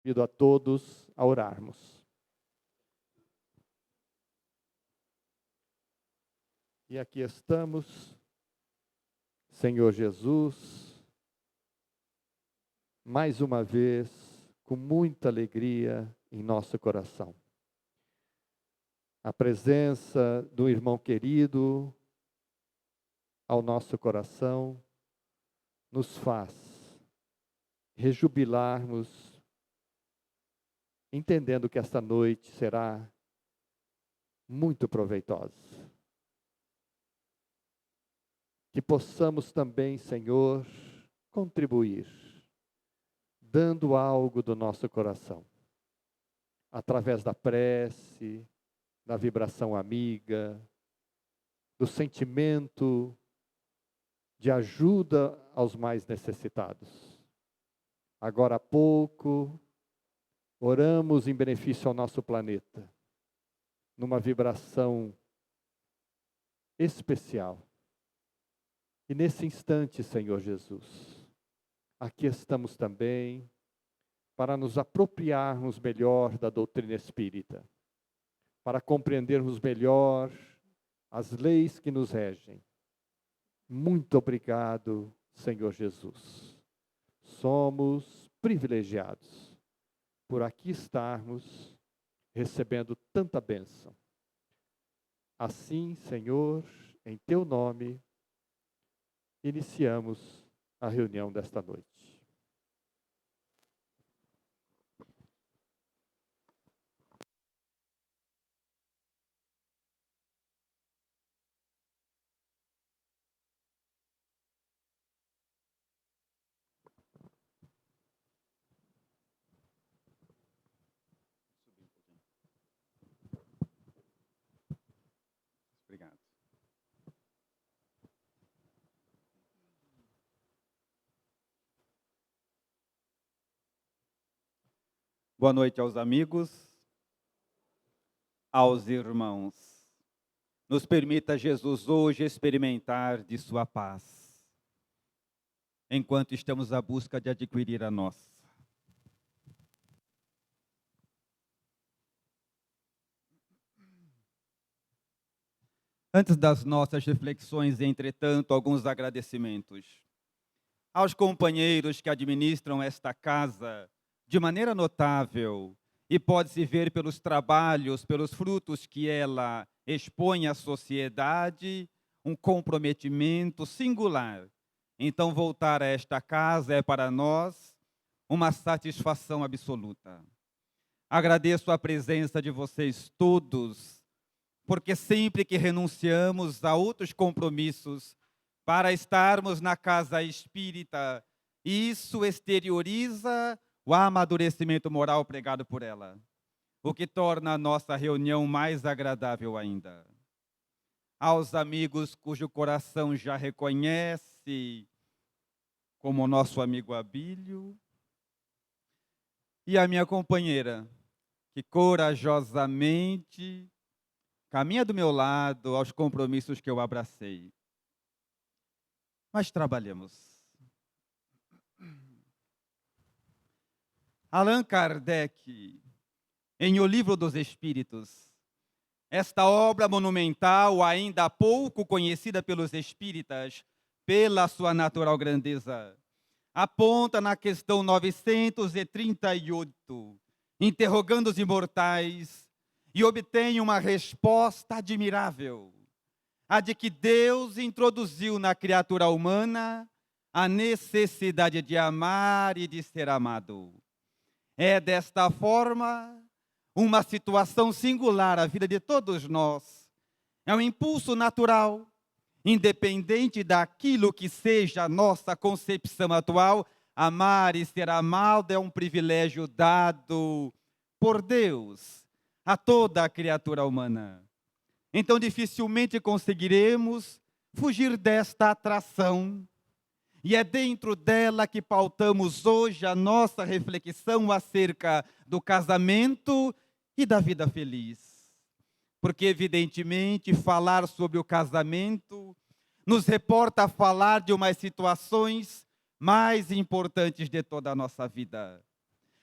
Convido a todos a orarmos. E aqui estamos, Senhor Jesus, mais uma vez, com muita alegria em nosso coração. A presença do irmão querido ao nosso coração nos faz rejubilarmos, entendendo que esta noite será muito proveitosa. Que possamos também, Senhor, contribuir, dando algo do nosso coração, através da prece, da vibração amiga, do sentimento de ajuda aos mais necessitados. Agora há pouco, oramos em benefício ao nosso planeta, numa vibração especial. E nesse instante, Senhor Jesus, aqui estamos também para nos apropriarmos melhor da doutrina espírita, para compreendermos melhor as leis que nos regem. Muito obrigado, Senhor Jesus. Somos privilegiados por aqui estarmos recebendo tanta bênção. Assim, Senhor, em teu nome, iniciamos a reunião desta noite. Obrigado. Boa noite aos amigos, aos irmãos. Nos permita, Jesus, hoje experimentar de sua paz, enquanto estamos à busca de adquirir a nossa. Antes das nossas reflexões, entretanto, alguns agradecimentos aos companheiros que administram esta casa de maneira notável, e pode-se ver pelos trabalhos, pelos frutos que ela expõe à sociedade, um comprometimento singular. Então, voltar a esta casa é para nós uma satisfação absoluta. Agradeço a presença de vocês todos, porque sempre que renunciamos a outros compromissos para estarmos na casa espírita, isso exterioriza o amadurecimento moral pregado por ela, o que torna a nossa reunião mais agradável ainda. Aos amigos cujo coração já reconhece, como o nosso amigo Abílio, e a minha companheira, que corajosamente caminha do meu lado aos compromissos que eu abracei. Mas trabalhemos. Allan Kardec, em O Livro dos Espíritos, esta obra monumental, ainda pouco conhecida pelos espíritas, pela sua natural grandeza, aponta na questão 938, interrogando os imortais, e obtém uma resposta admirável, a de que Deus introduziu na criatura humana a necessidade de amar e de ser amado. É desta forma uma situação singular à vida de todos nós. É um impulso natural, independente daquilo que seja a nossa concepção atual. Amar e ser amado é um privilégio dado por Deus a toda a criatura humana. Então, dificilmente conseguiremos fugir desta atração. E é dentro dela que pautamos hoje a nossa reflexão acerca do casamento e da vida feliz. Porque, evidentemente, falar sobre o casamento nos reporta a falar de umas situações mais importantes de toda a nossa vida.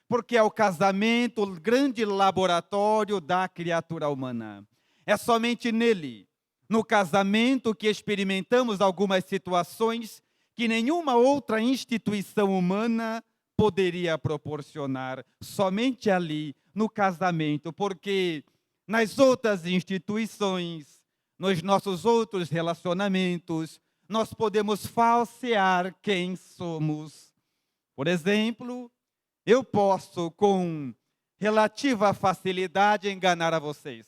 porque é o casamento o grande laboratório da criatura humana. É somente nele, no casamento, que experimentamos algumas situações que nenhuma outra instituição humana poderia proporcionar. Somente ali, no casamento, porque nas outras instituições, nos nossos outros relacionamentos, nós podemos falsear quem somos. Por exemplo, eu posso, com relativa facilidade, enganar a vocês.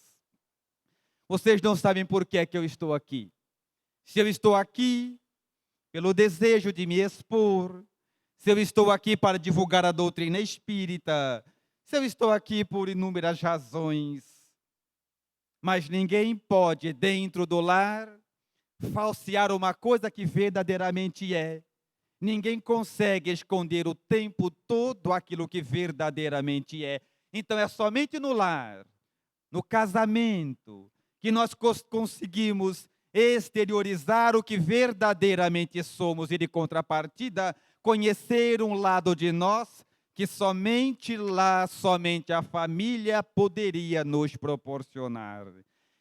Vocês não sabem por que é que eu estou aqui. Se eu estou aqui pelo desejo de me expor, se eu estou aqui para divulgar a doutrina espírita, se eu estou aqui por inúmeras razões, mas ninguém pode, dentro do lar, falsear uma coisa que verdadeiramente é. Ninguém consegue esconder o tempo todo aquilo que verdadeiramente é. Então é somente no lar, no casamento, que nós conseguimos exteriorizar o que verdadeiramente somos e, de contrapartida, conhecer um lado de nós que somente lá, somente a família poderia nos proporcionar.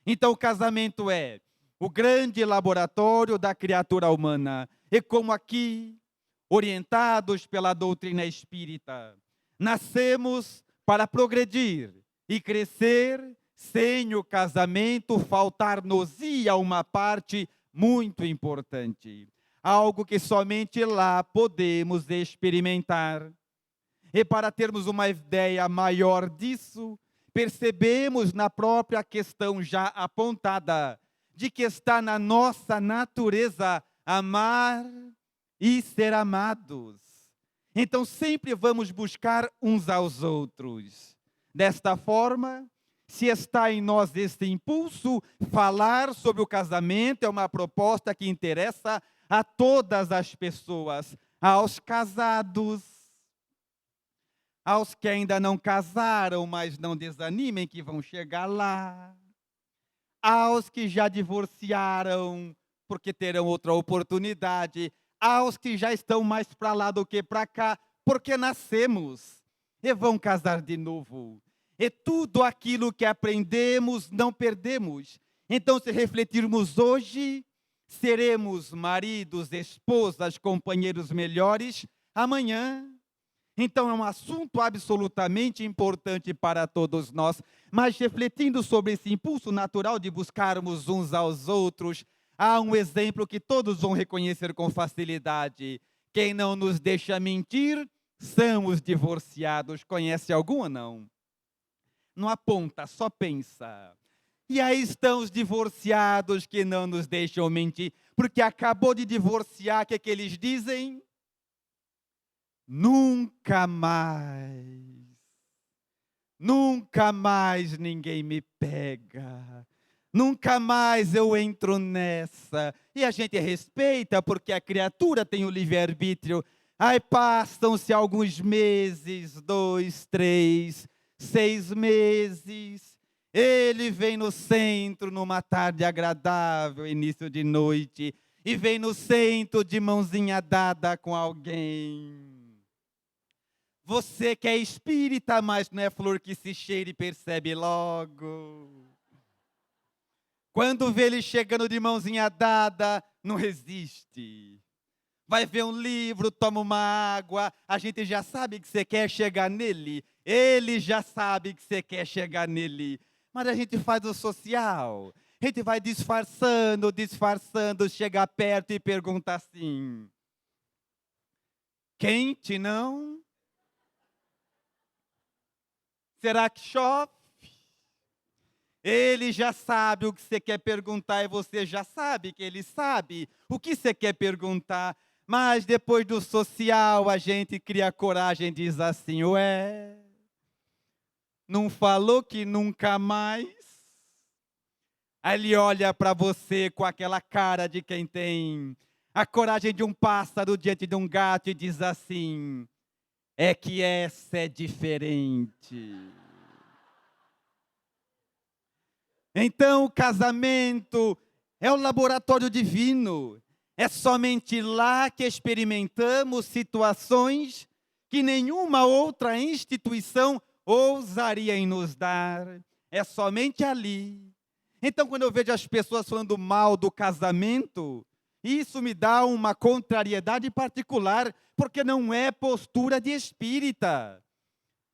Então o casamento é o grande laboratório da criatura humana. E como aqui, orientados pela doutrina espírita, nascemos para progredir e crescer, sem o casamento faltar-nos-ia uma parte muito importante. Algo que somente lá podemos experimentar. E para termos uma ideia maior disso, percebemos na própria questão já apontada, de que está na nossa natureza amar e ser amados. Então sempre vamos buscar uns aos outros. Desta forma, se está em nós esse impulso, falar sobre o casamento é uma proposta que interessa a todas as pessoas, aos casados, aos que ainda não casaram, mas não desanimem que vão chegar lá, aos que já divorciaram, porque terão outra oportunidade, aos que já estão mais para lá do que para cá, porque nascemos e vão casar de novo. E tudo aquilo que aprendemos, não perdemos. Então, se refletirmos hoje, seremos maridos, esposas, companheiros melhores amanhã. Então, é um assunto absolutamente importante para todos nós. Mas, refletindo sobre esse impulso natural de buscarmos uns aos outros, há um exemplo que todos vão reconhecer com facilidade. Quem não nos deixa mentir são os divorciados. Conhece algum ou não? Não aponta, só pensa. E aí estão os divorciados que não nos deixam mentir, porque acabou de divorciar, o que é que eles dizem? Nunca mais ninguém me pega, nunca mais eu entro nessa. E a gente respeita, porque a criatura tem o livre-arbítrio. Aí passam-se alguns meses, 2, 3, 6 meses, ele vem no centro numa tarde agradável, início de noite, e vem no centro de mãozinha dada com alguém. Você que é espírita, mas não é flor que se cheira e percebe logo. Quando vê ele chegando de mãozinha dada, não resiste. Vai ver um livro, toma uma água, a gente já sabe que você quer chegar nele. Ele já sabe que você quer chegar nele. Mas a gente faz o social. A gente vai disfarçando, chega perto e pergunta assim: quente, não? Será que chove? Ele já sabe o que você quer perguntar e você já sabe que ele sabe o que você quer perguntar. Mas depois do social a gente cria coragem e diz assim: ué, não falou que nunca mais? Aí ele olha para você com aquela cara de quem tem a coragem de um pássaro diante de um gato e diz assim: é que essa é diferente. Então o casamento é o laboratório divino. É somente lá que experimentamos situações que nenhuma outra instituição ousaria em nos dar. É somente ali. Então, quando eu vejo as pessoas falando mal do casamento, isso me dá uma contrariedade particular, porque não é postura de espírita.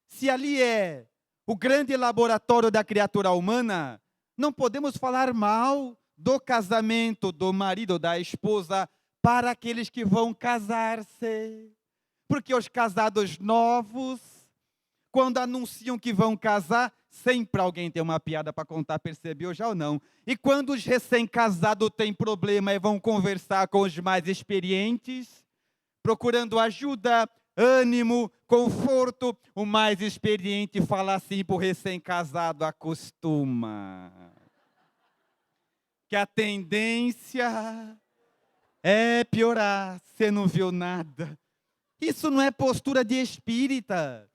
Se ali é o grande laboratório da criatura humana, não podemos falar mal do casamento do marido, da esposa, para aqueles que vão casar-se. Porque os casados novos, quando anunciam que vão casar, sempre alguém tem uma piada para contar, percebeu já ou não? E quando os recém-casados têm problema e vão conversar com os mais experientes, procurando ajuda, ânimo, conforto, o mais experiente fala assim para o recém-casado: acostuma. Que a tendência é piorar, você não viu nada. Isso não é postura de espírita.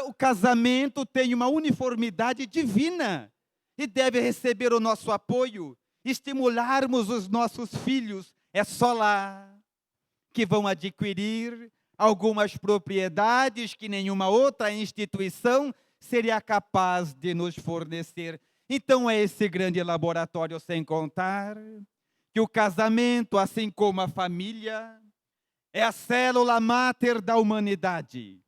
O casamento tem uma uniformidade divina e deve receber o nosso apoio. Estimularmos os nossos filhos, é só lá que vão adquirir algumas propriedades que nenhuma outra instituição seria capaz de nos fornecer. Então é esse grande laboratório, sem contar que o casamento, assim como a família, é a célula máter da humanidade.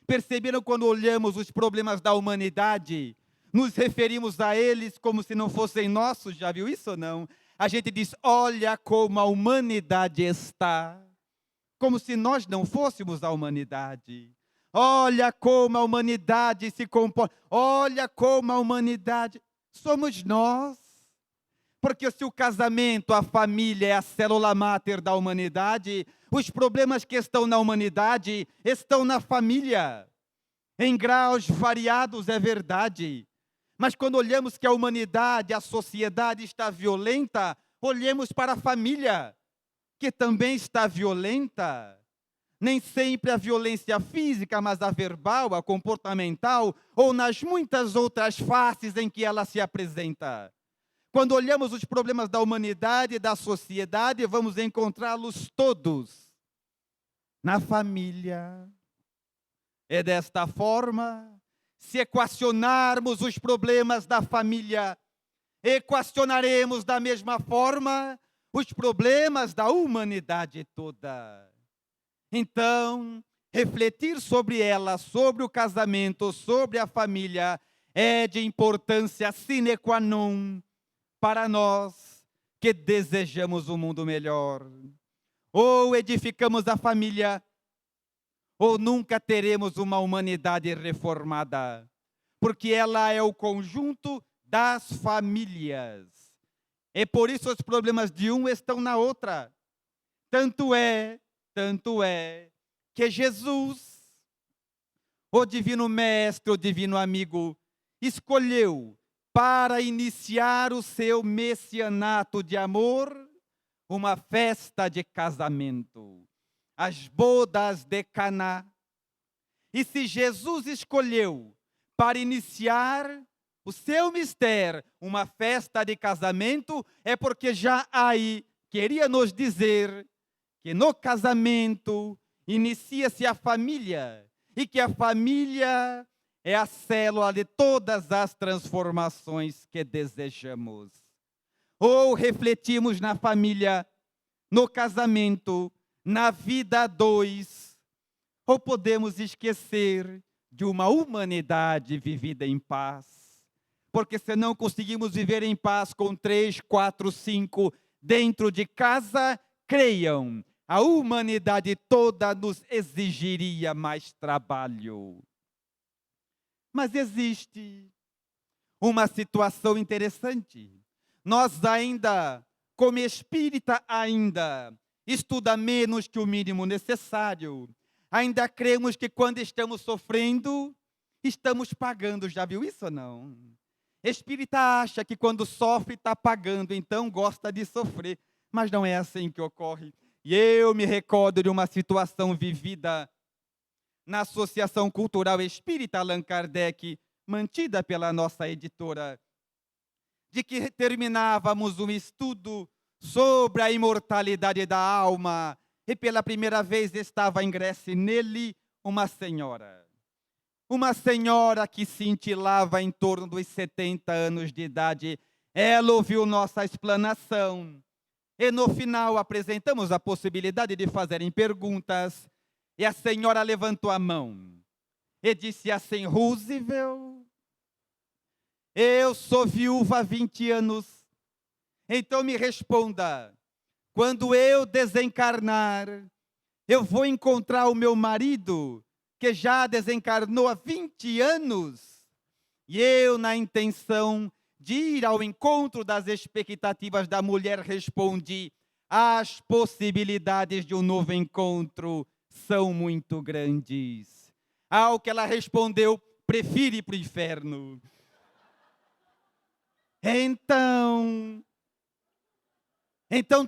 Perceberam quando olhamos os problemas da humanidade, nos referimos a eles como se não fossem nossos, já viu isso ou não? A gente diz, olha como a humanidade está, como se nós não fôssemos a humanidade. Olha como a humanidade se comporta, olha como a humanidade, somos nós. Porque se o casamento, a família é a célula máter da humanidade, os problemas que estão na humanidade estão na família. Em graus variados, é verdade. Mas quando olhamos que a humanidade, a sociedade está violenta, olhemos para a família, que também está violenta. Nem sempre a violência física, mas a verbal, a comportamental, ou nas muitas outras faces em que ela se apresenta. Quando olhamos os problemas da humanidade e da sociedade, vamos encontrá-los todos na família. É desta forma, se equacionarmos os problemas da família, equacionaremos da mesma forma os problemas da humanidade toda. Então, refletir sobre ela, sobre o casamento, sobre a família, é de importância sine qua non para nós que desejamos um mundo melhor. Ou edificamos a família, ou nunca teremos uma humanidade reformada, porque ela é o conjunto das famílias. E por isso os problemas de um estão na outra. Tanto é que Jesus, o divino mestre, o divino amigo, escolheu para iniciar o seu messianato de amor, uma festa de casamento, as bodas de Caná. E se Jesus escolheu para iniciar o seu mistério, uma festa de casamento, é porque já aí queria nos dizer que no casamento inicia-se a família, e que a família é a célula de todas as transformações que desejamos. Ou refletimos na família, no casamento, na vida a dois, ou podemos esquecer de uma humanidade vivida em paz. Porque se não conseguimos viver em paz com 3, 4, 5 dentro de casa, creiam, a humanidade toda nos exigiria mais trabalho. Mas existe uma situação interessante. Nós ainda, como espírita ainda, estuda menos que o mínimo necessário. Ainda cremos que quando estamos sofrendo, estamos pagando. Já viu isso ou não? Espírita acha que quando sofre está pagando, então gosta de sofrer. Mas não é assim que ocorre. E eu me recordo de uma situação vivida na Associação Cultural Espírita Allan Kardec, mantida pela nossa editora, de que terminávamos um estudo sobre a imortalidade da alma, e pela primeira vez estava ingresso nele uma senhora. Uma senhora que cintilava em torno dos 70 anos de idade. Ela ouviu nossa explanação. E no final apresentamos a possibilidade de fazerem perguntas. E a senhora levantou a mão e disse assim: Roosevelt, eu sou viúva há 20 anos. Então me responda, quando eu desencarnar, eu vou encontrar o meu marido, que já desencarnou há 20 anos? E eu, na intenção de ir ao encontro das expectativas da mulher, respondi: as possibilidades de um novo encontro são muito grandes. Ao que ela respondeu: prefiro ir para o inferno. Então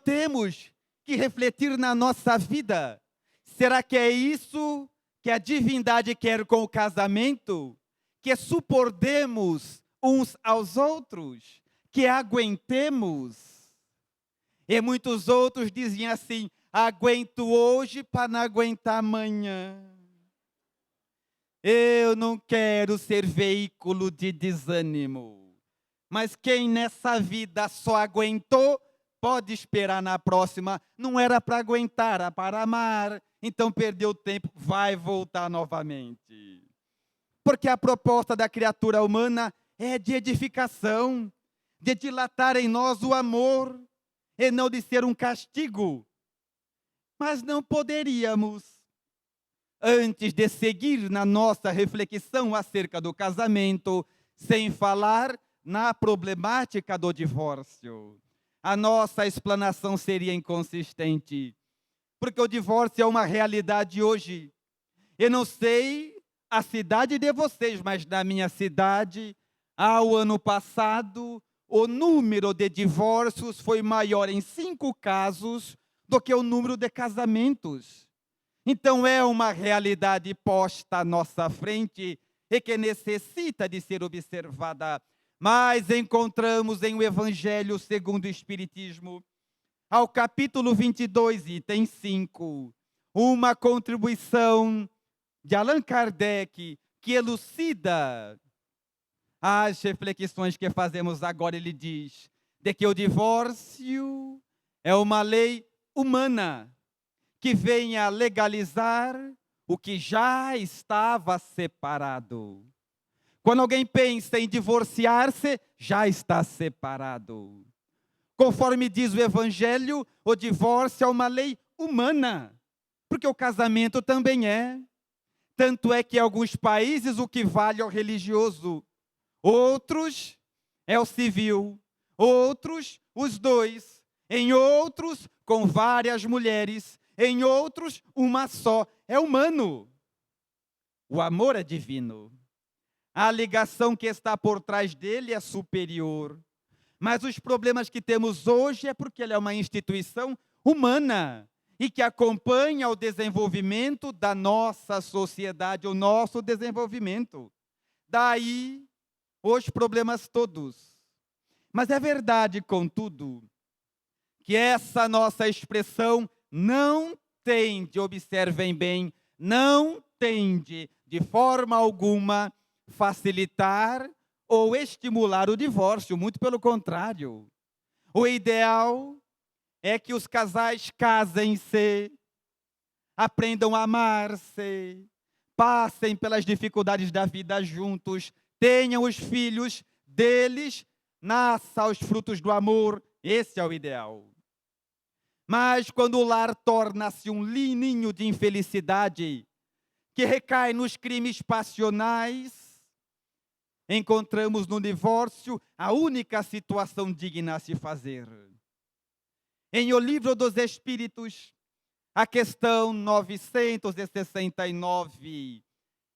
temos que refletir na nossa vida. Será que é isso que a divindade quer com o casamento? Que suportemos uns aos outros? Que aguentemos? E muitos outros diziam assim: aguento hoje para não aguentar amanhã. Eu não quero ser veículo de desânimo. Mas quem nessa vida só aguentou, pode esperar na próxima. Não era para aguentar, era para amar. Então perdeu tempo, vai voltar novamente. Porque a proposta da criatura humana é de edificação, de dilatar em nós o amor, e não de ser um castigo. Mas não poderíamos, antes de seguir na nossa reflexão acerca do casamento, sem falar na problemática do divórcio. A nossa explanação seria inconsistente, porque o divórcio é uma realidade hoje. Eu não sei a cidade de vocês, mas na minha cidade, ao ano passado, o número de divórcios foi maior em 5 casos do que o número de casamentos. Então é uma realidade posta à nossa frente e que necessita de ser observada. Mas encontramos em o Evangelho segundo o Espiritismo, ao capítulo 22, item 5, uma contribuição de Allan Kardec que elucida as reflexões que fazemos agora. Ele diz de que o divórcio é uma lei humana que vem a legalizar o que já estava separado. Quando alguém pensa em divorciar-se, já está separado. Conforme diz o Evangelho, o divórcio é uma lei humana, porque o casamento também é. Tanto é que em alguns países o que vale é o religioso, outros é o civil, outros os dois, em outros com várias mulheres, em outros uma só. É humano. O amor é divino. A ligação que está por trás dele é superior. Mas os problemas que temos hoje é porque ele é uma instituição humana e que acompanha o desenvolvimento da nossa sociedade, o nosso desenvolvimento. Daí os problemas todos. Mas é verdade, contudo, que essa nossa expressão não tende, observem bem, não tende de forma alguma facilitar ou estimular o divórcio, muito pelo contrário. O ideal é que os casais casem-se, aprendam a amar-se, passem pelas dificuldades da vida juntos, tenham os filhos deles, nasçam os frutos do amor. Esse é o ideal. Mas quando o lar torna-se um ninho de infelicidade, que recai nos crimes passionais, encontramos no divórcio a única situação digna a se fazer. Em O Livro dos Espíritos, a questão 969,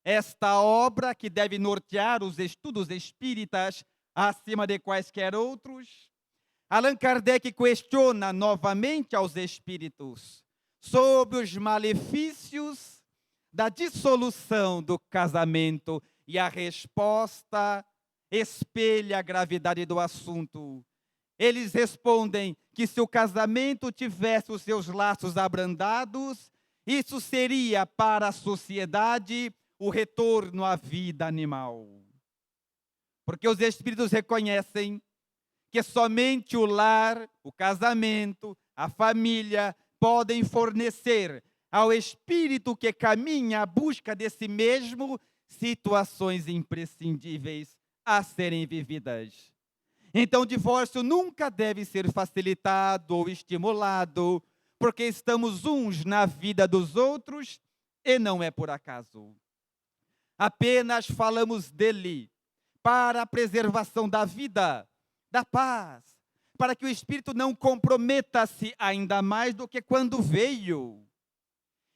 esta obra que deve nortear os estudos espíritas acima de quaisquer outros, Allan Kardec questiona novamente aos espíritos sobre os malefícios da dissolução do casamento, e a resposta espelha a gravidade do assunto. Eles respondem que se o casamento tivesse os seus laços abrandados, Isso seria para a sociedade o retorno à vida animal. Porque os espíritos reconhecem que somente o lar, o casamento, a família podem fornecer ao espírito que caminha à busca de si mesmo situações imprescindíveis a serem vividas. Então, o divórcio nunca deve ser facilitado ou estimulado, porque estamos uns na vida dos outros e não é por acaso. Apenas falamos dele para a preservação da vida, da paz, para que o espírito não comprometa-se ainda mais do que quando veio.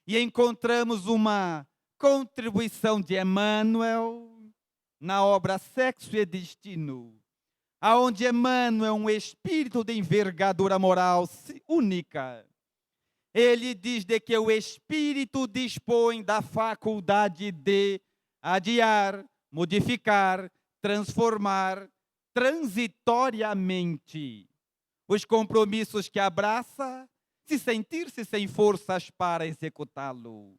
E encontramos uma contribuição de Emmanuel na obra Sexo e Destino, aonde Emmanuel é um espírito de envergadura moral única. Ele diz de que o espírito dispõe da faculdade de adiar, modificar, transformar transitoriamente os compromissos que abraça, se sentir-se sem forças para executá-lo.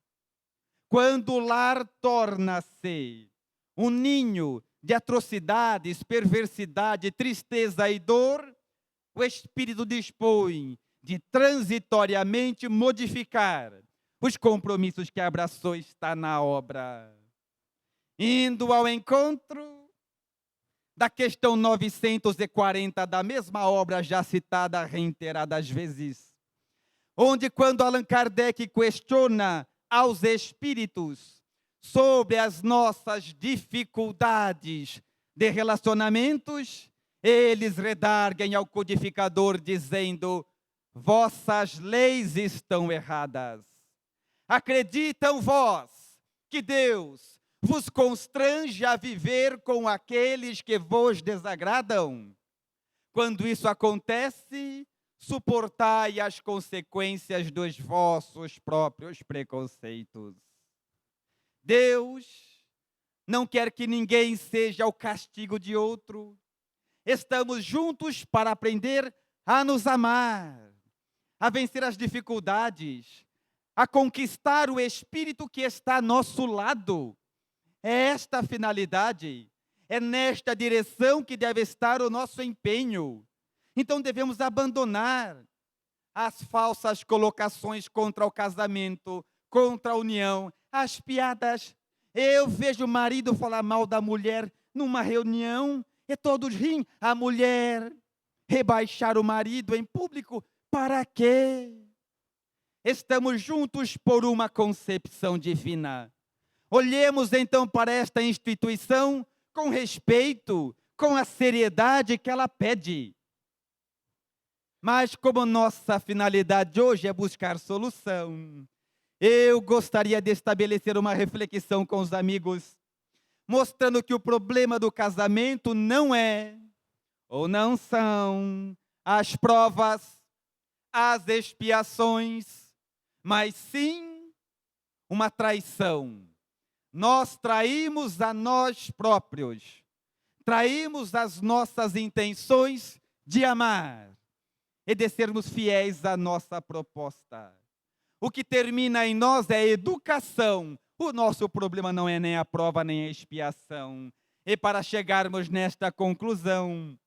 Quando o lar torna-se um ninho de atrocidades, perversidade, tristeza e dor, o espírito dispõe de transitoriamente modificar os compromissos que abraçou, está na obra. Indo ao encontro da questão 940 da mesma obra já citada reiteradas vezes, onde quando Allan Kardec questiona aos espíritos sobre as nossas dificuldades de relacionamentos, eles redarguem ao codificador dizendo: vossas leis estão erradas. Acreditam vós que Deus vos constrange a viver com aqueles que vos desagradam? Quando isso acontece, suportai as consequências dos vossos próprios preconceitos. Deus não quer que ninguém seja o castigo de outro. Estamos juntos para aprender a nos amar, a vencer as dificuldades, a conquistar o espírito que está a nosso lado. É esta a finalidade, é nesta direção que deve estar o nosso empenho. Então devemos abandonar as falsas colocações contra o casamento, contra a união, as piadas. Eu vejo o marido falar mal da mulher numa reunião e todos riem. A mulher rebaixar o marido em público, para quê? Estamos juntos por uma concepção divina. Olhemos então para esta instituição com respeito, com a seriedade que ela pede. Mas como nossa finalidade hoje é buscar solução, eu gostaria de estabelecer uma reflexão com os amigos, mostrando que o problema do casamento não é, ou não são, as provas, as expiações, mas sim uma traição. Nós traímos a nós próprios, traímos as nossas intenções de amar e de sermos fiéis à nossa proposta. O que termina em nós é a educação. O nosso problema não é nem a prova, nem a expiação. E para chegarmos nesta conclusão,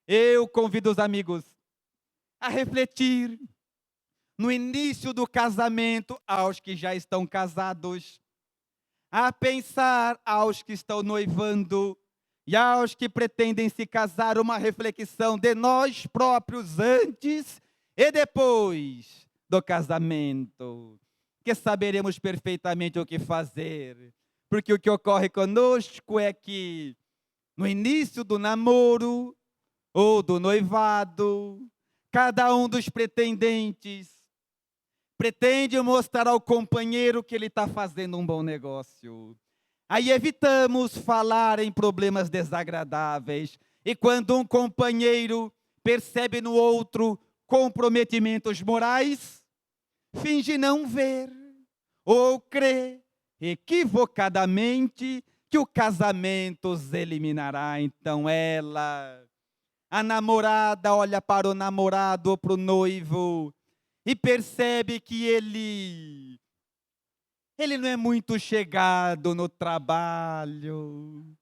eu convido os amigos a refletir no início do casamento aos que já estão casados, a pensar aos que estão noivando e aos que pretendem se casar, uma reflexão de nós próprios antes e depois do casamento, que saberemos perfeitamente o que fazer, porque o que ocorre conosco é que no início do namoro ou do noivado, cada um dos pretendentes pretende mostrar ao companheiro que ele está fazendo um bom negócio. Aí evitamos falar em problemas desagradáveis. E quando um companheiro percebe no outro comprometimentos morais, finge não ver ou crê equivocadamente que o casamento os eliminará. Então ela, a namorada, olha para o namorado ou para o noivo e percebe que ele ele não é muito chegado no trabalho.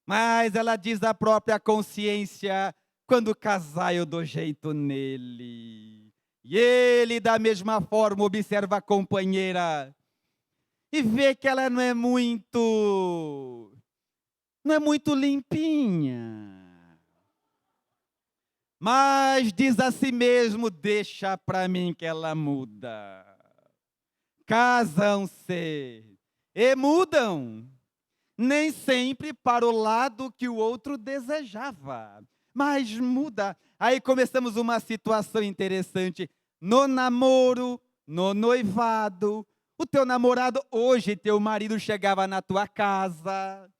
Mas ela diz a própria consciência, quando casar eu dou jeito nele. E ele, da mesma forma, observa a companheira e vê que ela não é muito limpinha. Mas diz a si mesmo, deixa para mim que ela muda. Casam-se e mudam. Nem sempre para o lado que o outro desejava, mas muda. Aí começamos uma situação interessante. No namoro, no noivado, o teu namorado, hoje teu marido chegava na tua casa,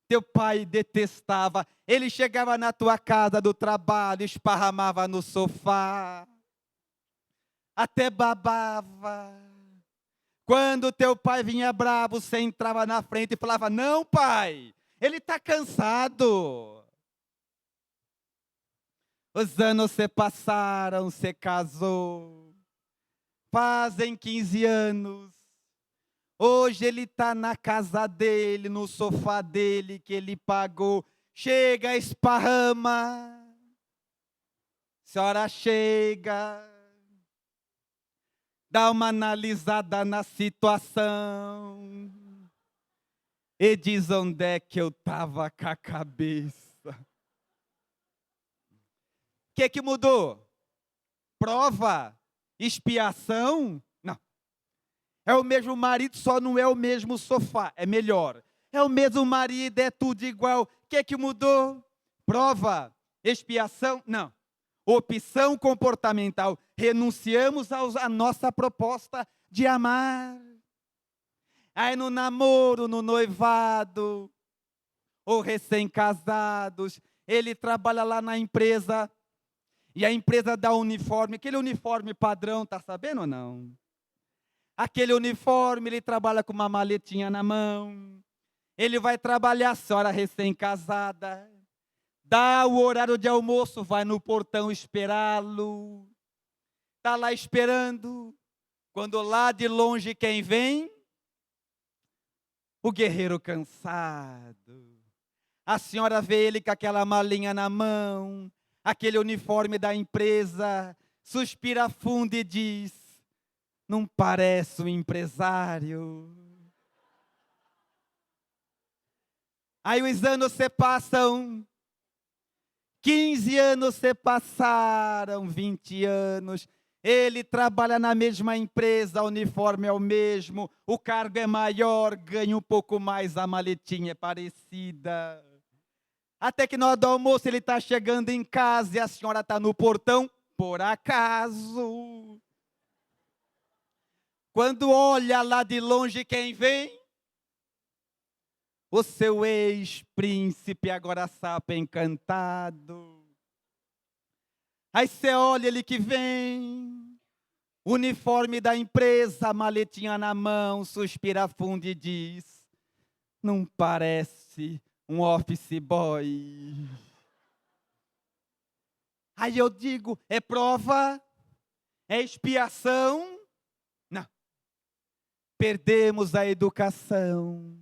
teu pai detestava, ele chegava na tua casa do trabalho, esparramava no sofá, até babava. Quando teu pai vinha bravo, você entrava na frente e falava, não pai, ele está cansado. Os anos se passaram, se casou, fazem 15 anos. Hoje ele está na casa dele, no sofá dele que ele pagou. Chega, esparrama. Senhora chega. Dá uma analisada na situação e diz onde é que eu estava com a cabeça. O que mudou? Prova? Expiação? Não. É o mesmo marido, só não é o mesmo sofá, é melhor. É o mesmo marido, é tudo igual. O que mudou? Prova? Expiação? Não. Opção comportamental. Renunciamos à nossa proposta de amar. Aí no namoro, no noivado, ou recém-casados, ele trabalha lá na empresa, e a empresa dá um uniforme, aquele uniforme padrão, tá sabendo ou não? Aquele uniforme, ele trabalha com uma maletinha na mão, ele vai trabalhar, a senhora recém-casada, dá o horário de almoço, vai no portão esperá-lo. Está lá esperando. Quando lá de longe quem vem? O guerreiro cansado. A senhora vê ele com aquela malinha na mão, aquele uniforme da empresa, suspira fundo e diz, não parece um empresário. Aí os anos se passam. 15 anos se passaram, 20 anos, ele trabalha na mesma empresa, o uniforme é o mesmo, o cargo é maior, ganha um pouco mais, a maletinha é parecida. Até que na hora do almoço ele está chegando em casa e a senhora está no portão, por acaso. Quando olha lá de longe quem vem? O seu ex-príncipe, agora sapo encantado. Aí você olha ele que vem, uniforme da empresa, maletinha na mão, suspira fundo e diz, não parece um office boy. Aí eu digo, é prova? É expiação? Não. Perdemos a educação.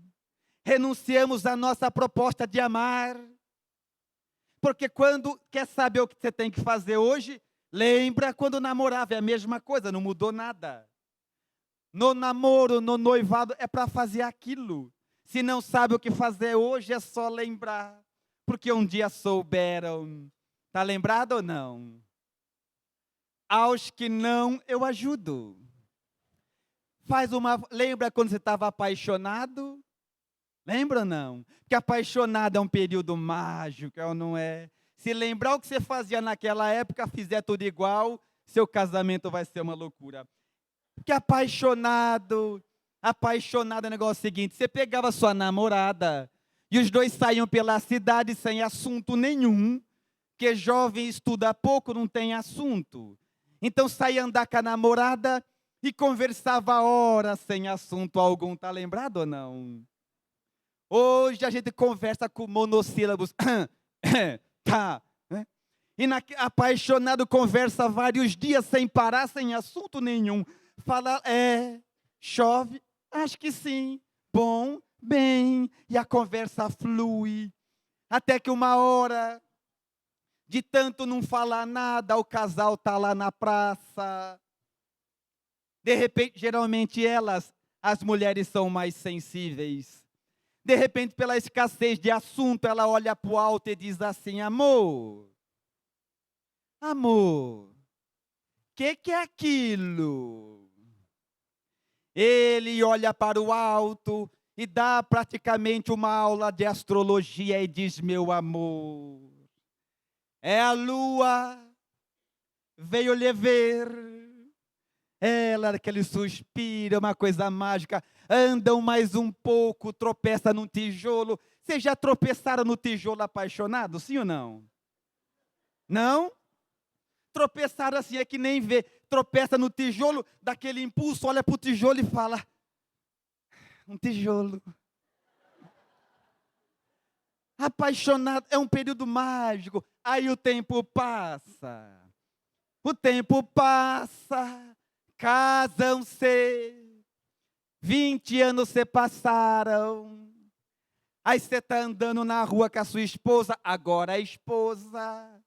Renunciamos à nossa proposta de amar. Porque quando quer saber o que você tem que fazer hoje, lembra quando namorava, é a mesma coisa, não mudou nada. No namoro, no noivado, é para fazer aquilo. Se não sabe o que fazer hoje, é só lembrar. Porque um dia souberam. Está lembrado ou não? Aos que não, eu ajudo. Lembra quando você estava apaixonado? Lembra ou não? Porque apaixonado é um período mágico, ou não é? Se lembrar o que você fazia naquela época, fizer tudo igual, seu casamento vai ser uma loucura. Porque apaixonado é o negócio seguinte, você pegava sua namorada e os dois saíam pela cidade sem assunto nenhum, porque jovem estuda pouco, não tem assunto. Então saía andar com a namorada e conversava horas sem assunto algum, tá lembrado ou não? Hoje a gente conversa com monossílabos. Tá. Né? E apaixonado conversa vários dias sem parar, sem assunto nenhum. Fala, chove. Acho que sim. Bom, bem. E a conversa flui. Até que uma hora, de tanto não falar nada, o casal está lá na praça. De repente, geralmente as mulheres são mais sensíveis. De repente, pela escassez de assunto, ela olha para o alto e diz assim: amor, amor, que é aquilo? Ele olha para o alto e dá praticamente uma aula de astrologia e diz: meu amor, é a lua, veio lhe ver. Ela, aquele suspiro, uma coisa mágica. Andam mais um pouco, tropeça num tijolo. Vocês já tropeçaram no tijolo apaixonado, sim ou não? Não? Tropeçaram assim, é que nem vê. Tropeça no tijolo, daquele impulso, olha para o tijolo e fala: um tijolo. Apaixonado, é um período mágico. Aí o tempo passa. O tempo passa. Casam-se. 20 anos se passaram. Aí você está andando na rua com a sua esposa, agora é esposa.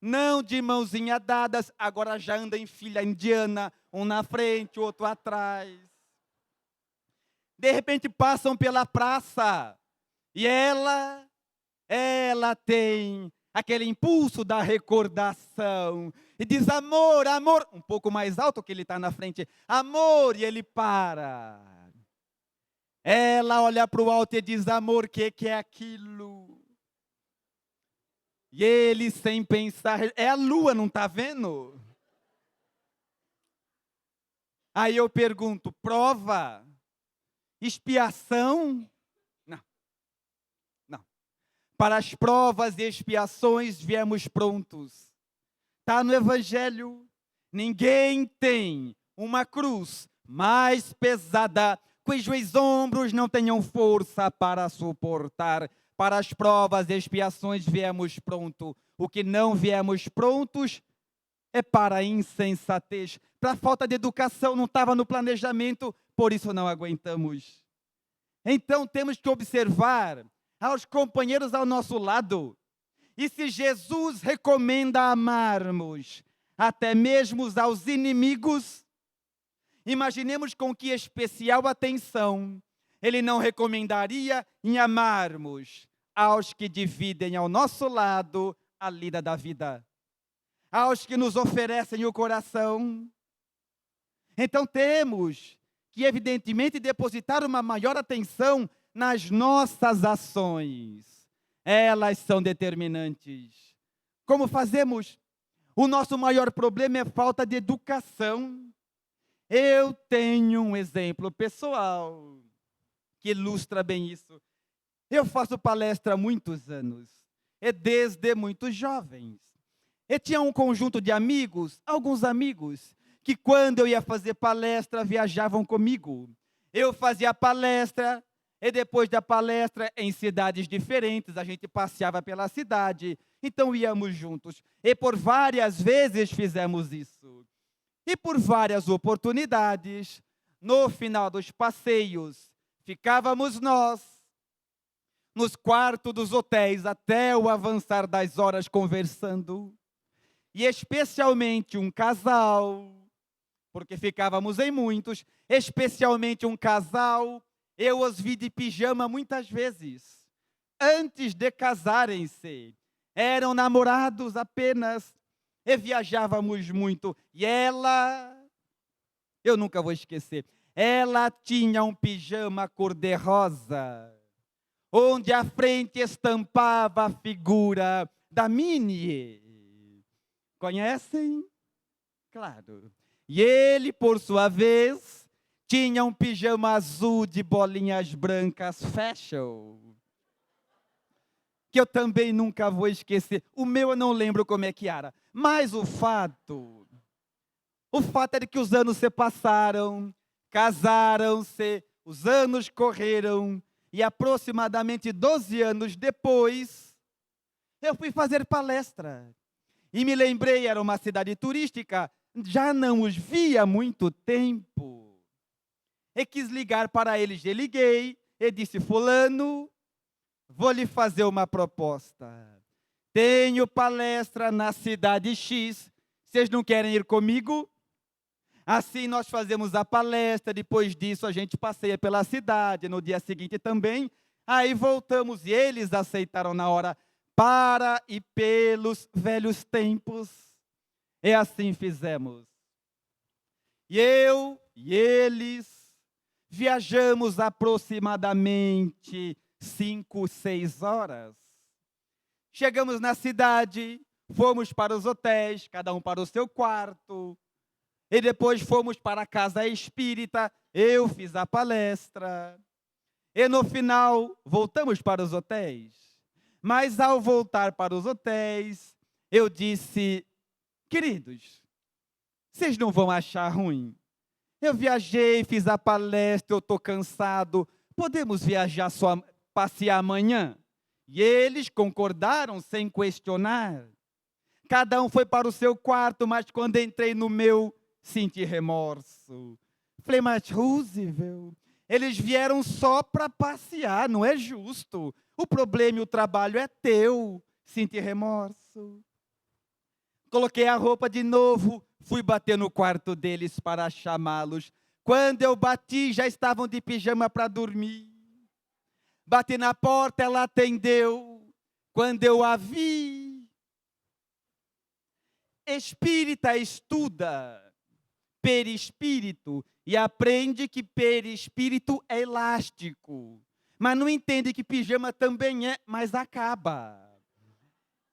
Não de mãozinha dadas, agora já anda em fila indiana, um na frente, o outro atrás. De repente passam pela praça e ela tem aquele impulso da recordação e diz: amor, amor, um pouco mais alto que ele está na frente, amor, e ele para. Ela olha para o alto e diz: amor, que é aquilo? E ele, sem pensar, é a lua, não está vendo? Aí eu pergunto: prova? Expiação? Não, não. Para as provas e expiações viemos prontos. Está no Evangelho. Ninguém tem uma cruz mais pesada, cujos ombros não tenham força para suportar. Para as provas e expiações viemos pronto. O que não viemos prontos é para a insensatez, para a falta de educação, não estava no planejamento, por isso não aguentamos. Então temos que observar aos companheiros ao nosso lado. E se Jesus recomenda amarmos até mesmo aos inimigos, imaginemos com que especial atenção ele não recomendaria em amarmos aos que dividem ao nosso lado a lida da vida, aos que nos oferecem o coração. Então temos que, evidentemente, depositar uma maior atenção nas nossas ações. Elas são determinantes. Como fazemos? O nosso maior problema é falta de educação. Eu tenho um exemplo pessoal que ilustra bem isso. Eu faço palestra há muitos anos, e desde muito jovens. Eu tinha um conjunto de amigos, alguns amigos, que quando eu ia fazer palestra, viajavam comigo. Eu fazia palestra, e depois da palestra, em cidades diferentes, a gente passeava pela cidade, então íamos juntos. E por várias vezes fizemos isso. E por várias oportunidades, no final dos passeios, ficávamos nós, nos quartos dos hotéis, até o avançar das horas conversando. E especialmente um casal, porque ficávamos em muitos, especialmente um casal, eu os vi de pijama muitas vezes, antes de casarem-se. Eram namorados apenas, e viajávamos muito. E ela, eu nunca vou esquecer, ela tinha um pijama cor-de-rosa, onde à frente estampava a figura da Minnie. Conhecem? Claro. E ele, por sua vez, tinha um pijama azul de bolinhas brancas fashion, que eu também nunca vou esquecer. O meu eu não lembro como é que era. Mas o fato é que os anos se passaram, casaram-se, os anos correram, e aproximadamente 12 anos depois, eu fui fazer palestra. E me lembrei, era uma cidade turística, já não os via há muito tempo. e quis ligar para eles. Eu liguei e disse: fulano, vou lhe fazer uma proposta. Tenho palestra na cidade X, vocês não querem ir comigo? Assim nós fazemos a palestra, depois disso a gente passeia pela cidade, no dia seguinte também. Aí voltamos e eles aceitaram na hora, para e pelos velhos tempos. E assim fizemos. E eu e eles viajamos aproximadamente 5, 6 horas. Chegamos na cidade, fomos para os hotéis, cada um para o seu quarto. E depois fomos para a casa espírita, eu fiz a palestra. E no final, voltamos para os hotéis. Mas ao voltar para os hotéis, eu disse: queridos, vocês não vão achar ruim? Eu viajei, fiz a palestra, eu estou cansado. Podemos viajar só, passear amanhã? E eles concordaram sem questionar. Cada um foi para o seu quarto, mas quando entrei no meu, senti remorso. Falei: mas Roosevelt, eles vieram só para passear, não é justo. O problema e o trabalho é teu. Senti remorso. Coloquei a roupa de novo, fui bater no quarto deles para chamá-los. Quando eu bati, já estavam de pijama para dormir. Bati na porta, ela atendeu. Quando eu a vi, espírita estuda perispírito e aprende que perispírito é elástico. Mas não entende que pijama também é, mas acaba.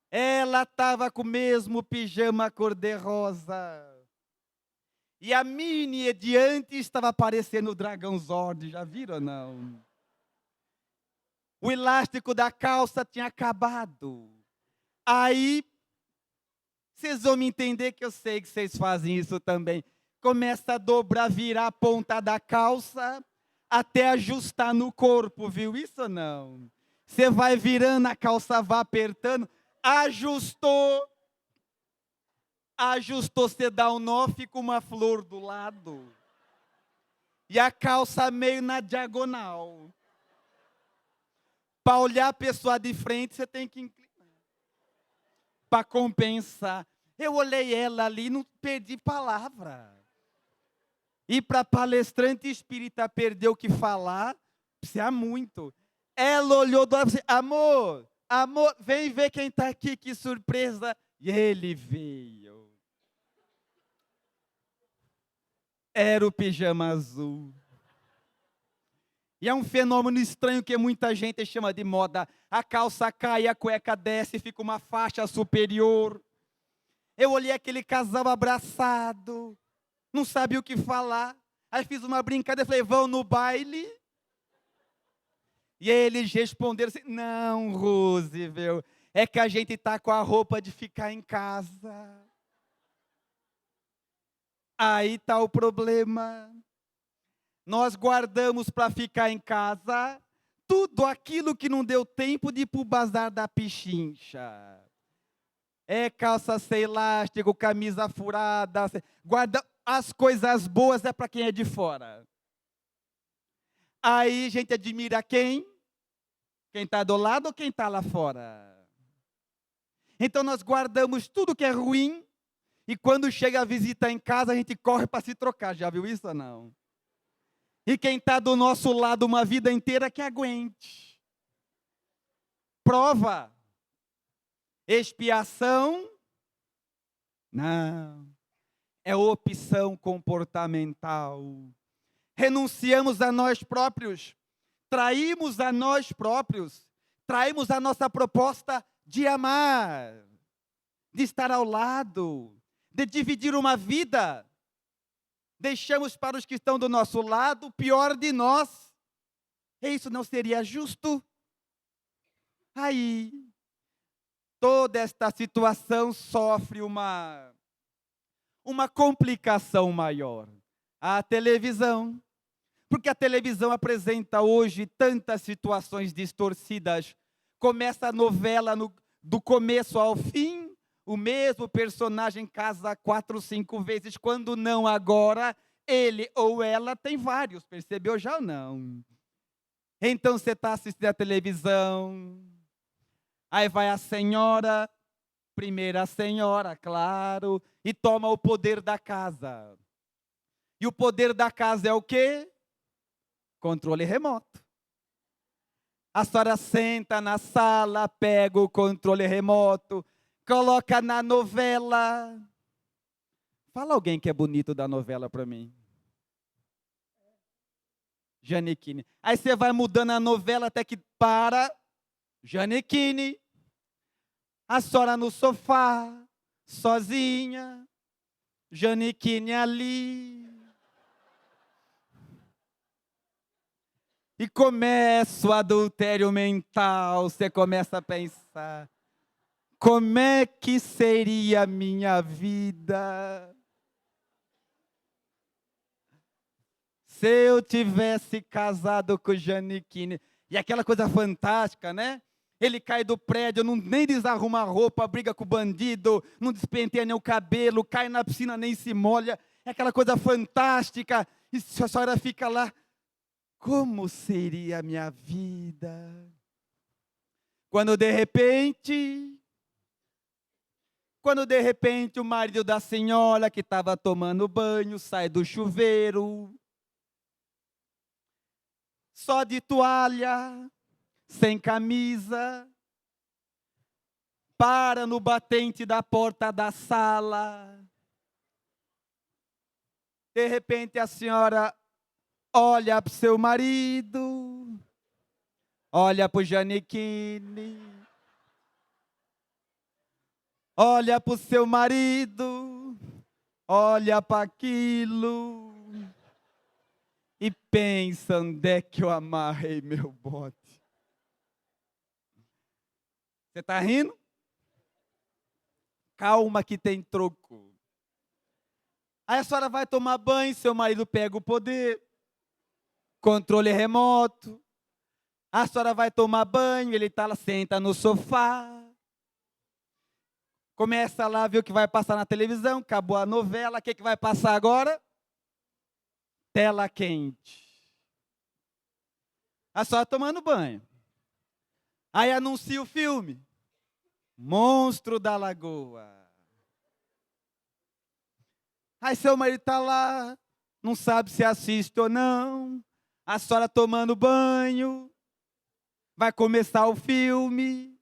Ela estava com o mesmo pijama cor-de-rosa. E a mini de antes estava parecendo o Dragão Zord, já viram ou não? O elástico da calça tinha acabado. Aí, vocês vão me entender que eu sei que vocês fazem isso também. Começa a dobrar, virar a ponta da calça, até ajustar no corpo, viu isso ou não? Você vai virando, a calça vai apertando, ajustou, você dá um nó, fica uma flor do lado. E a calça meio na diagonal. Para olhar a pessoa de frente, você tem que inclinar. Para compensar. Eu olhei ela ali e não perdi palavra. E para palestrante espírita perder o que falar, precisa muito. Ela olhou do lado e disse: amor, vem ver quem está aqui, que surpresa. E ele veio. Era o pijama azul. E é um fenômeno estranho que muita gente chama de moda. A calça cai, a cueca desce, fica uma faixa superior. Eu olhei aquele casal abraçado, não sabia o que falar. Aí fiz uma brincadeira, falei: vão no baile? E eles responderam assim: não, Roosevelt, é que a gente está com a roupa de ficar em casa. Aí está o problema. Nós guardamos para ficar em casa tudo aquilo que não deu tempo de ir para o bazar da pichincha. É calça sem elástico, camisa furada. Guarda as coisas boas é para quem é de fora. Aí a gente admira quem? Quem está do lado ou quem está lá fora? Então nós guardamos tudo que é ruim e quando chega a visita em casa a gente corre para se trocar. Já viu isso ou não? E quem está do nosso lado uma vida inteira que aguente. Prova. Expiação. Não. É opção comportamental. Renunciamos a nós próprios. Traímos a nós próprios. Traímos a nossa proposta de amar. De estar ao lado. De dividir uma vida. Deixamos para os que estão do nosso lado o pior de nós. E isso não seria justo? Aí, toda esta situação sofre uma complicação maior. A televisão. Porque a televisão apresenta hoje tantas situações distorcidas. Começa a novela do começo ao fim. O mesmo personagem casa 4, 5 vezes, quando não agora, ele ou ela tem vários, percebeu já ou não? Então você está assistindo a televisão, aí vai a senhora, primeira senhora, claro, e toma o poder da casa. E o poder da casa é o quê? Controle remoto. A senhora senta na sala, pega o controle remoto, coloca na novela. Fala alguém que é bonito da novela para mim. Janequine. Aí você vai mudando a novela até que para. Janequine. A senhora no sofá, sozinha. Janequine ali. E começa o adultério mental. Você começa a pensar: como é que seria a minha vida se eu tivesse casado com Janequine? E aquela coisa fantástica, né? Ele cai do prédio, nem desarruma a roupa, briga com o bandido, não despenteia nem o cabelo, cai na piscina, nem se molha. É aquela coisa fantástica. E a senhora fica lá: como seria a minha vida? Quando de repente o marido da senhora que estava tomando banho sai do chuveiro, só de toalha, sem camisa, para no batente da porta da sala. De repente a senhora olha para o seu marido, olha para o Janequine, olha para o seu marido, olha para aquilo e pensa: onde é que eu amarrei meu bote? Você está rindo? Calma que tem troco. Aí a senhora vai tomar banho, seu marido pega o poder, controle remoto. A senhora vai tomar banho, ele tá lá, senta no sofá. Começa lá a ver o que vai passar na televisão, acabou a novela, o que vai passar agora? Tela quente. A senhora tomando banho. Aí anuncia o filme. Monstro da Lagoa. Aí seu marido está lá, não sabe se assiste ou não. A senhora tomando banho. Vai começar o filme.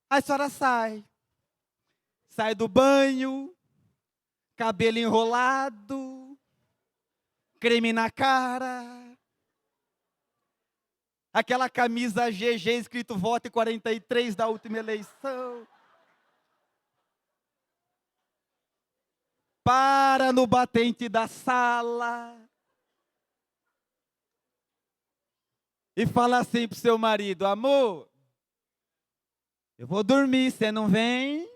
Aí a senhora sai. Sai do banho. Cabelo enrolado. Creme na cara. Aquela camisa GG escrito voto 43 da última eleição. Para no batente da sala e fala assim pro seu marido: amor, eu vou dormir, você não vem?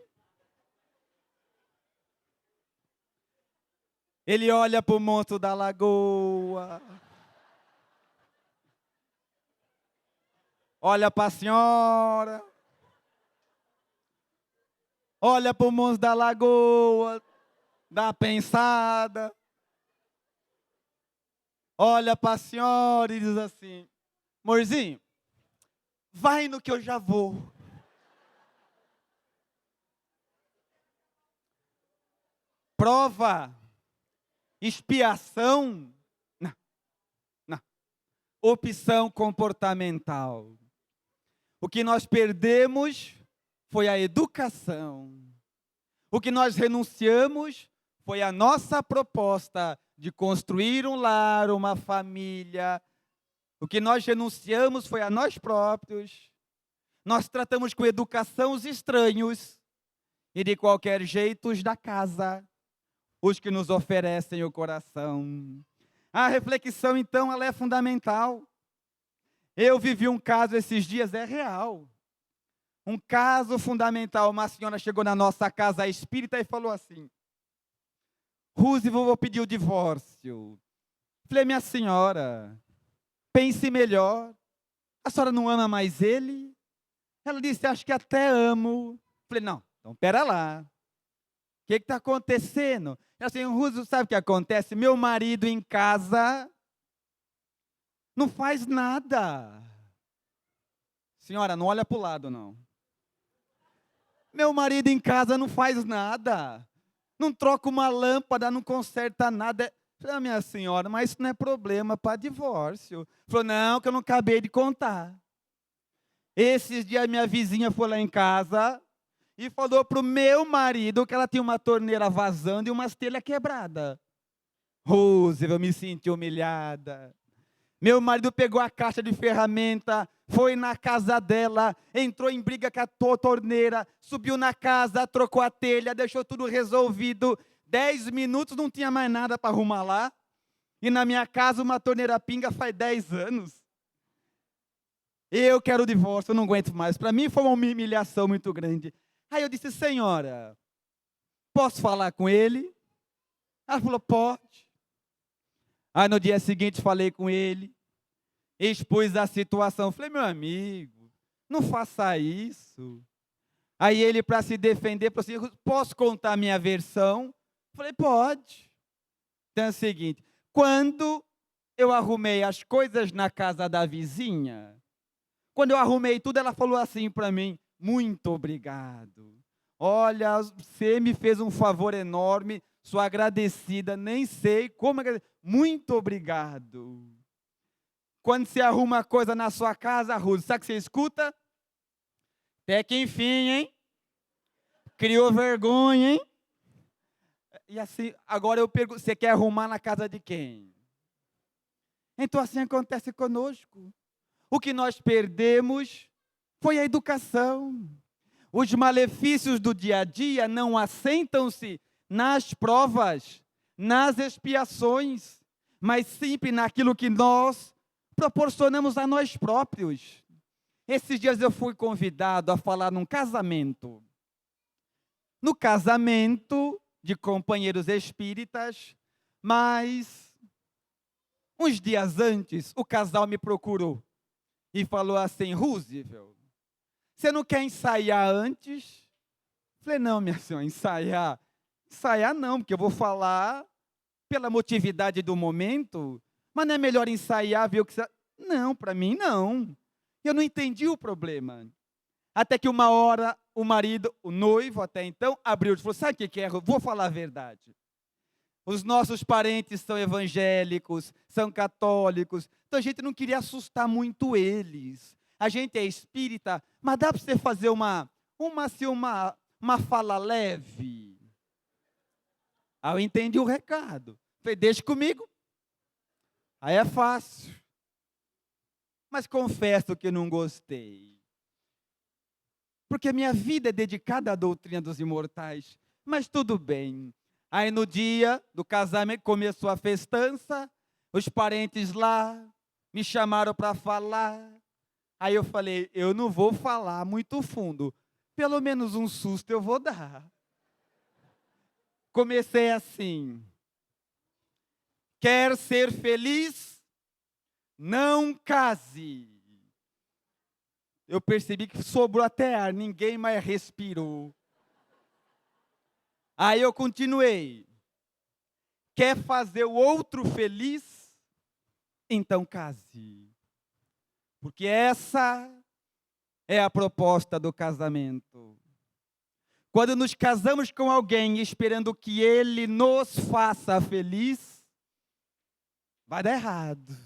Ele olha pro monstro da lagoa, olha para a senhora, olha pro monstro da lagoa, dá uma pensada, olha para a senhora e diz assim: amorzinho, vai no que eu já vou. Prova, expiação, não. Opção comportamental. O que nós perdemos foi a educação. O que nós renunciamos foi a nossa proposta de construir um lar, uma família. O que nós renunciamos foi a nós próprios. Nós tratamos com educação os estranhos e de qualquer jeito os da casa, os que nos oferecem o coração. A reflexão, então, ela é fundamental. Eu vivi um caso esses dias, é real. Um caso fundamental. Uma senhora chegou na nossa casa espírita e falou assim: Ruse, vou pedir o divórcio. Falei: minha senhora, pense melhor. A senhora não ama mais ele? Ela disse: acho que até amo. Falei: não, então pera lá. que está acontecendo? É assim, Rússio, sabe o que acontece? Meu marido em casa não faz nada. Senhora, não olha para o lado, não. Meu marido em casa não faz nada. Não troca uma lâmpada, não conserta nada. Falei, minha senhora, mas isso não é problema para divórcio. Falou, não, que eu não acabei de contar. Esses dias minha vizinha foi lá em casa e falou para o meu marido que ela tinha uma torneira vazando e umas telhas quebradas. Rose, eu me senti humilhada. Meu marido pegou a caixa de ferramenta, foi na casa dela, entrou em briga com a torneira, subiu na casa, trocou a telha, deixou tudo resolvido. 10 minutos não tinha mais nada para arrumar lá. E na minha casa uma torneira pinga faz 10 anos. Eu quero o divórcio, eu não aguento mais. Para mim foi uma humilhação muito grande. Aí eu disse, senhora, posso falar com ele? Ela falou, pode. Aí no dia seguinte falei com ele, expus a situação. Falei, meu amigo, não faça isso. Aí ele, para se defender, falou assim, posso contar a minha versão? Falei, pode. Então é o seguinte, quando eu arrumei as coisas na casa da vizinha, quando eu arrumei tudo, ela falou assim para mim, muito obrigado. Olha, você me fez um favor enorme, sou agradecida, nem sei como agradecer. Muito obrigado. Quando você arruma coisa na sua casa, Ruth, sabe o que você escuta? Até que enfim, hein? Criou vergonha, hein? E assim, agora eu pergunto, você quer arrumar na casa de quem? Então assim acontece conosco. O que nós perdemos foi a educação. Os malefícios do dia a dia não assentam-se nas provas, nas expiações, mas sempre naquilo que nós proporcionamos a nós próprios. Esses dias eu fui convidado a falar num casamento. No casamento de companheiros espíritas, mas uns dias antes o casal me procurou e falou assim, Roosevelt, você não quer ensaiar antes? Falei, não, minha senhora, ensaiar? Ensaiar não, porque eu vou falar pela motividade do momento, mas não é melhor ensaiar, ver o que você... Não, para mim não. Eu não entendi o problema. Até que uma hora o marido, o noivo até então, abriu e falou, sabe o que é? Eu vou falar a verdade. Os nossos parentes são evangélicos, são católicos, então a gente não queria assustar muito eles. A gente é espírita, mas dá para você fazer uma fala leve. Aí eu entendi o recado. Falei, deixa comigo. Aí é fácil. Mas confesso que não gostei. Porque minha vida é dedicada à doutrina dos imortais. Mas tudo bem. Aí no dia do casamento começou a festança, os parentes lá me chamaram para falar. Aí eu falei, eu não vou falar muito fundo, pelo menos um susto eu vou dar. Comecei assim, quer ser feliz? Não case. Eu percebi que sobrou até ar, ninguém mais respirou. Aí eu continuei. Quer fazer o outro feliz? Então case. Porque essa é a proposta do casamento. Quando nos casamos com alguém esperando que ele nos faça feliz, vai dar errado.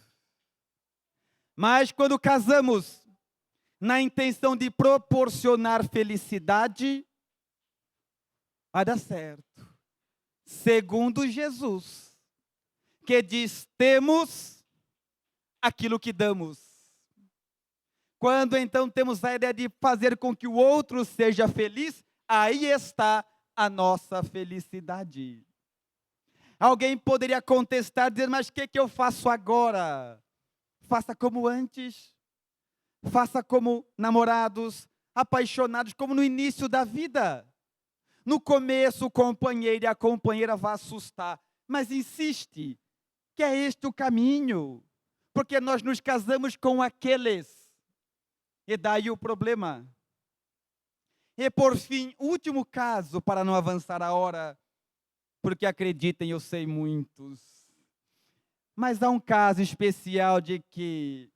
Mas quando casamos na intenção de proporcionar felicidade, vai dar certo. Segundo Jesus, que diz, temos aquilo que damos. Quando então temos a ideia de fazer com que o outro seja feliz, aí está a nossa felicidade. Alguém poderia contestar, dizer, mas o que eu faço agora? Faça como antes. Faça como namorados, apaixonados, como no início da vida. No começo, o companheiro e a companheira vão assustar, mas insiste que é este o caminho, porque nós nos casamos com aqueles. E daí o problema. E por fim, último caso, para não avançar a hora, porque acreditem, eu sei muitos. Mas há um caso especial de que,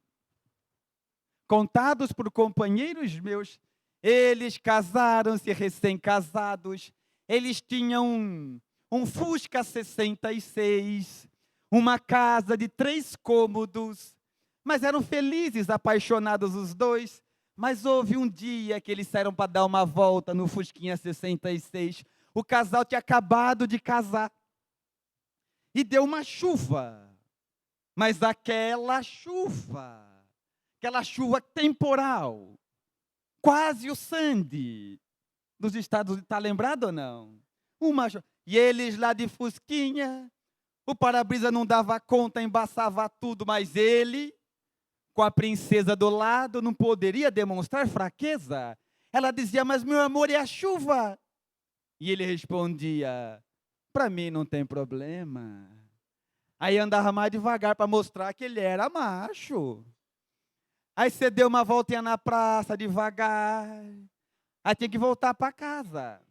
contados por companheiros meus, eles casaram-se recém-casados, eles tinham um Fusca 66, uma casa de 3 cômodos, mas eram felizes, apaixonados os dois. Mas houve um dia que eles saíram para dar uma volta no Fusquinha 66. O casal tinha acabado de casar. E deu uma chuva. Mas aquela chuva temporal, quase o Sandy dos Estados Unidos, está lembrado ou não? E eles lá de Fusquinha, o para-brisa não dava conta, embaçava tudo, mas ele, com a princesa do lado, não poderia demonstrar fraqueza. Ela dizia, mas meu amor, é a chuva. E ele respondia, para mim não tem problema. Aí andava mais devagar para mostrar que ele era macho. Aí você deu uma voltinha na praça devagar. Aí tinha que voltar para casa.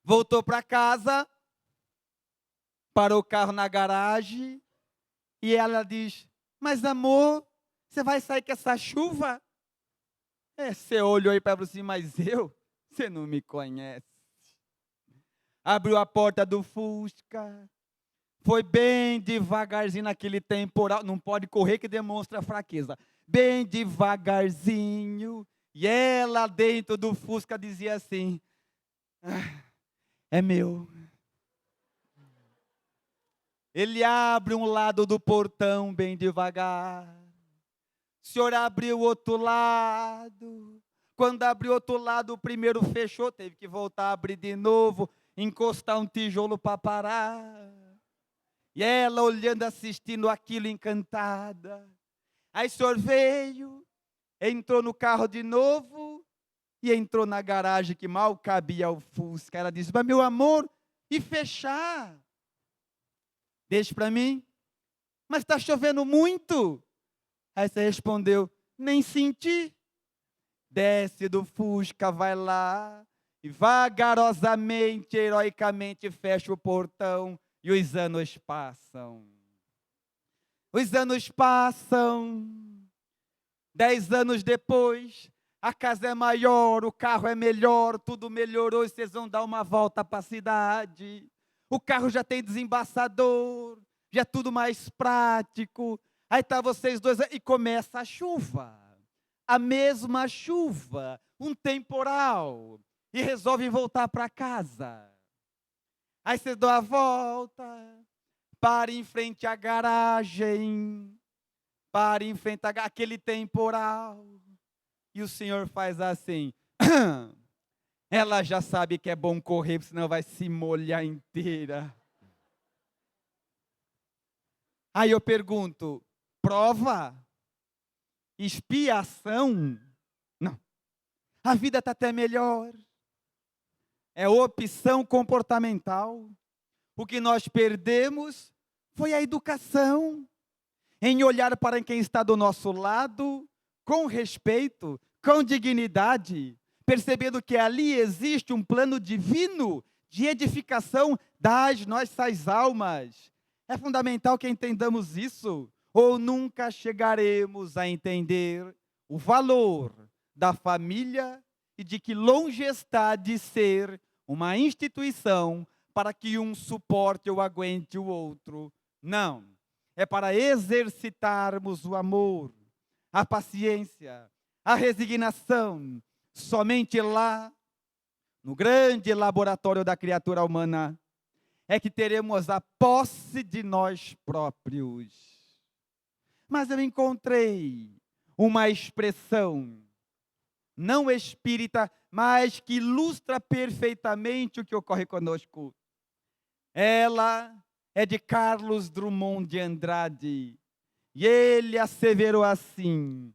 Voltou para casa, parou o carro na garagem e ela diz, mas amor, você vai sair com essa chuva? Você olhou aí para você, mas você não me conhece. Abriu a porta do Fusca, foi bem devagarzinho naquele temporal, não pode correr que demonstra fraqueza. Bem devagarzinho, e ela dentro do Fusca dizia assim, é meu. Ele abre um lado do portão bem devagar. O senhor abriu o outro lado. Quando abriu o outro lado, o primeiro fechou, teve que voltar a abrir de novo, encostar um tijolo para parar. E ela olhando, assistindo aquilo encantada. Aí o senhor veio, entrou no carro de novo e entrou na garagem que mal cabia ao Fusca. Ela disse, mas meu amor, e fechar? Deixa para mim. Mas está chovendo muito. Aí você respondeu, nem senti. Desce do Fusca, vai lá, e vagarosamente, heroicamente, fecha o portão, e os anos passam. Os anos passam. 10 anos depois, a casa é maior, o carro é melhor, tudo melhorou, e vocês vão dar uma volta para a cidade. O carro já tem desembaçador, já é tudo mais prático. Aí está vocês dois e começa a chuva. A mesma chuva, um temporal. E resolvem voltar para casa. Aí vocês dão a volta, para em frente à garagem, para em frente àquele temporal. E o senhor faz assim. Ela já sabe que é bom correr, senão vai se molhar inteira. Aí eu pergunto, prova? Expiação? Não. A vida está até melhor. É opção comportamental. O que nós perdemos foi a educação. Em olhar para quem está do nosso lado, com respeito, com dignidade, percebendo que ali existe um plano divino de edificação das nossas almas. É fundamental que entendamos isso, ou nunca chegaremos a entender o valor da família e de que longe está de ser uma instituição para que um suporte ou aguente o outro. Não, é para exercitarmos o amor, a paciência, a resignação. Somente lá, no grande laboratório da criatura humana, é que teremos a posse de nós próprios. Mas eu encontrei uma expressão, não espírita, mas que ilustra perfeitamente o que ocorre conosco. Ela é de Carlos Drummond de Andrade, e ele asseverou assim: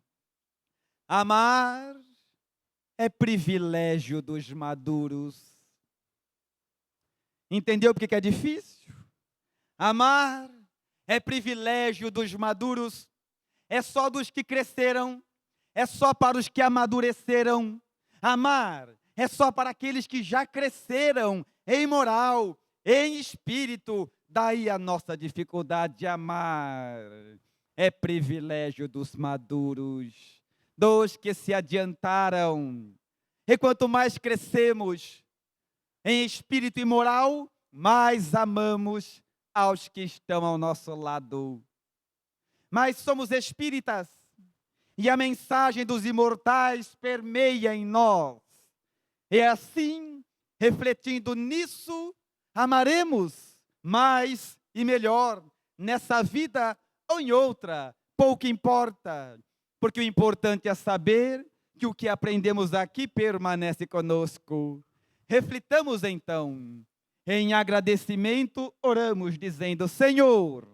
amar é privilégio dos maduros. Entendeu porque que é difícil? Amar é privilégio dos maduros, é só dos que cresceram, é só para os que amadureceram. Amar é só para aqueles que já cresceram em moral, em espírito. Daí a nossa dificuldade de amar. É privilégio dos maduros, dos que se adiantaram. E quanto mais crescemos em espírito e moral, mais amamos aos que estão ao nosso lado. Mas somos espíritas, e a mensagem dos imortais permeia em nós. E assim, refletindo nisso, amaremos mais e melhor nessa vida ou em outra, pouco importa, porque o importante é saber que o que aprendemos aqui permanece conosco. Reflitamos então, em agradecimento, oramos dizendo: Senhor,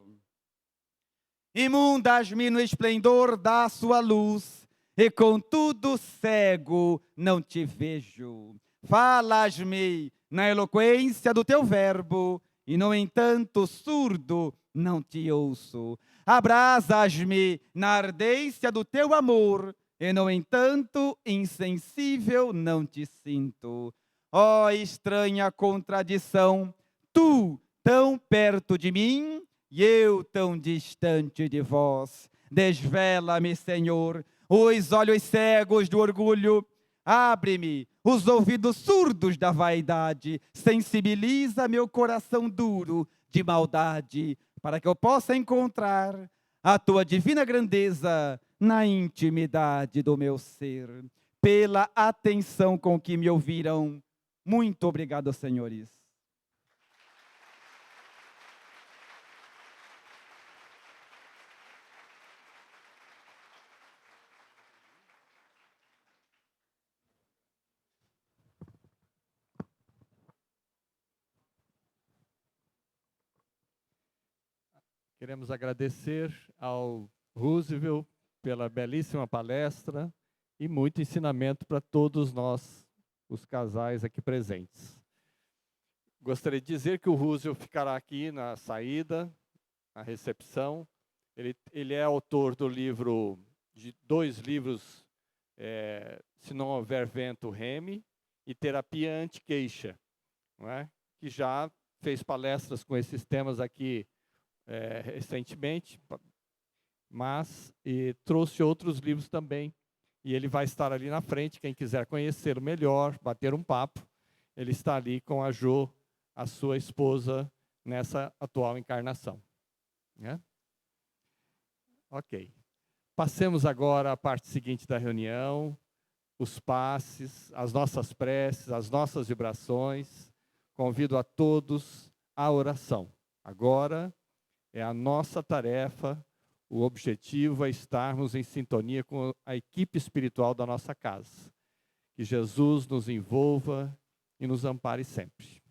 imundas-me no esplendor da sua luz, e contudo cego não te vejo. Falas-me na eloquência do teu verbo, e no entanto surdo não te ouço. Abrasas-me na ardência do teu amor, e no entanto insensível não te sinto. Ó estranha contradição, tu tão perto de mim, e eu tão distante de vós. Desvela-me, Senhor, os olhos cegos do orgulho, abre-me os ouvidos surdos da vaidade, sensibiliza meu coração duro de maldade, para que eu possa encontrar a tua divina grandeza na intimidade do meu ser. Pela atenção com que me ouviram, muito obrigado, senhores. Queremos agradecer ao Roosevelt pela belíssima palestra e muito ensinamento para todos nós, os casais aqui presentes. Gostaria de dizer que o Roosevelt ficará aqui na saída, na recepção. Ele é autor do livro, de 2 livros, Se Não Houver Vento, Reme, e Terapia Anti-Queixa, não é? Que já fez palestras com esses temas aqui recentemente, mas trouxe outros livros também. E ele vai estar ali na frente, quem quiser conhecê-lo melhor, bater um papo, ele está ali com a Jo, a sua esposa, nessa atual encarnação. Né? Ok. Passemos agora à parte seguinte da reunião, os passes, as nossas preces, as nossas vibrações. Convido a todos à oração. Agora é a nossa tarefa, o objetivo é estarmos em sintonia com a equipe espiritual da nossa casa. Que Jesus nos envolva e nos ampare sempre.